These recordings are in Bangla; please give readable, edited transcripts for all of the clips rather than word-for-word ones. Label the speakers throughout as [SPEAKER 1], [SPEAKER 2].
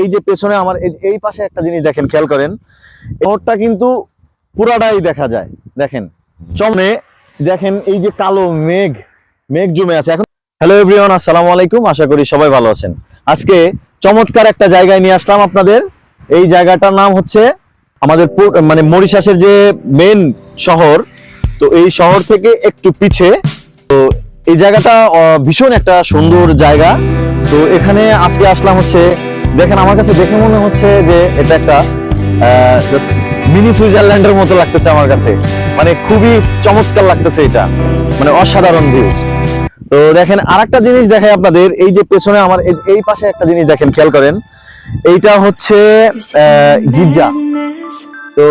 [SPEAKER 1] এই যে পেছনে আমার এই পাশে একটা জিনিস দেখেন, খেয়াল করেন, শহরটা কিন্তু পুরাটাই দেখা যায়। দেখেন চমনে, দেখেন এই যে কালো মেঘ মেঘ জমে আছে এখন। হ্যালো এভরিওয়ান, আসসালামু আলাইকুম, আশা করি সবাই ভালো আছেন। আজকে চমৎকার একটা জায়গায় নিয়ে আসলাম আপনাদের। এই জায়গাটার নাম হচ্ছে আমাদের মানে মরিশাসের যে মেন শহর, তো এই শহর থেকে একটু পিছে। তো এই জায়গাটা ভীষণ একটা সুন্দর জায়গা। তো এখানে আজকে আসলাম হচ্ছে, দেখেন আমার কাছে দেখে মনে হচ্ছে যে এটা একটা মিনি সুইজারল্যান্ডের মতো লাগতেছে আমার কাছে। মানে খুবই চমৎকার লাগতেছে, এটা মানে অসাধারণ ভিউজ। তো দেখেন আরেকটা জিনিস দেখাই আপনাদের, এই যে পেছনে আমার এই পাশে একটা জিনিস দেখেন, খেয়াল করেন, এইটা হচ্ছে গির্জা। তো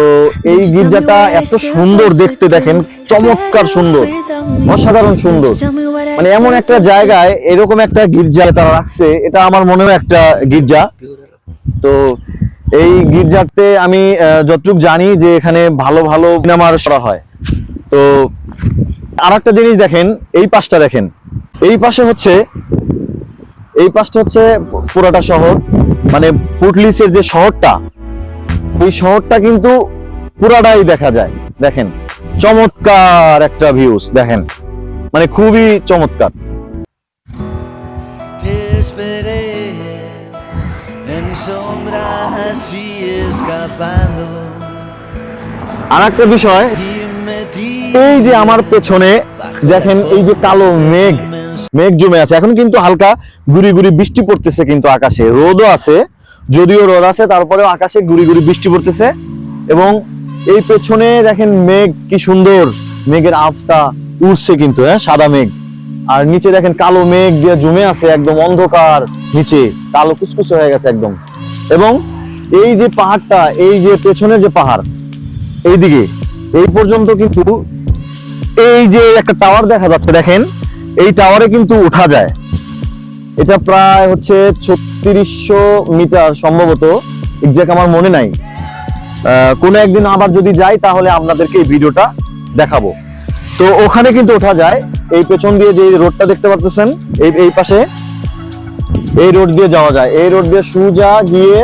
[SPEAKER 1] এই গির্জাটা এত সুন্দর দেখতে, দেখেন চমৎকার সুন্দর, অসাধারণ সুন্দর। মানে এমন একটা জায়গায় এরকম একটা গির্জা তারা রাখছে, এটা আমার মনে হয় একটা গির্জা। তো এই গির্জাতে আমি যতটুকু জানি যে এখানে ভালো ভালো সিনেমার করা হয়। তো আরেকটা জিনিস দেখেন, এই পাশটা দেখেন, এই পাশটা হচ্ছে পুরোটা শহর, মানে পুটলিসের যে শহরটা, এই শহরটা কিন্তু পুরাটাই দেখা যায়। দেখেন চমৎকার একটা ভিউজ, দেখেন মানে খুবই চমৎকার। আর একটা বিষয়, এই যে আমার পেছনে দেখেন, এই যে কালো মেঘ জমে আছে, এখন কিন্তু হালকা গুড়ি গুড়ি বৃষ্টি পড়তেছে, কিন্তু আকাশে রোদও আছে, যদিও রোদ আছে তারপরেও আকাশে গুড়ি গুড়ি বৃষ্টি পড়তেছে। এবং এই পেছনে দেখেন মেঘ কি সুন্দর, মেঘের আফটা উঠছে কিন্তু, সাদা মেঘ। আর নিচে দেখেন কালো মেঘ দিয়ে জমে আছে, একদম অন্ধকার, নিচে কালো কুচকুচে হয়ে গেছে একদম। এবং এই যে পাহাড়টা, এই যে পেছনের যে পাহাড়, এইদিকে এই পর্যন্ত কিন্তু এই যে একটা টাওয়ার দেখা যাচ্ছে, দেখেন এই টাওয়ারে কিন্তু উঠা যায়। এটা প্রায় হচ্ছে 3600 মিটার সম্ভবত, এক্সাক্ট আমার মনে নাই। কোনো একদিন আবার যদি যাই তাহলে আপনাদেরকে এই ভিডিওটা দেখাবো। তো ওখানে কিন্তু ওঠা যায়, এই পেছন দিয়ে যে রোডটা দেখতে পাচ্ছেন, এই পাশে এই রোড দিয়ে যাওয়া যায়, এই রোড দিয়ে সোজা গিয়ে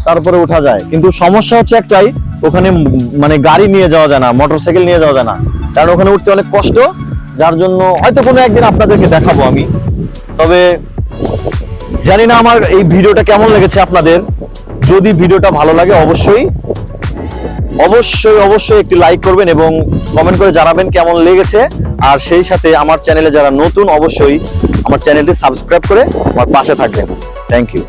[SPEAKER 1] তারপরে ওঠা যায়। কিন্তু সমস্যা হচ্ছে একটাই, ওখানে মানে গাড়ি নিয়ে যাওয়া যায় না, মোটরসাইকেল নিয়ে যাওয়া যায় না, কারণ ওখানে উঠতে অনেক কষ্ট। যার জন্য হয়তো কোনো একদিন আপনাদেরকে দেখাবো আমি। তবে জানি না আমার এই ভিডিওটা কেমন লেগেছে আপনাদের। যদি ভিডিওটা ভালো লাগে অবশ্যই অবশ্যই অবশ্যই একটি লাইক করবেন এবং কমেন্ট করে জানাবেন কেমন লেগেছে। আর সেই সাথে আমার চ্যানেলে যারা নতুন, অবশ্যই আমার চ্যানেলটি সাবস্ক্রাইব করে আমার পাশে থাকবেন। Thank you.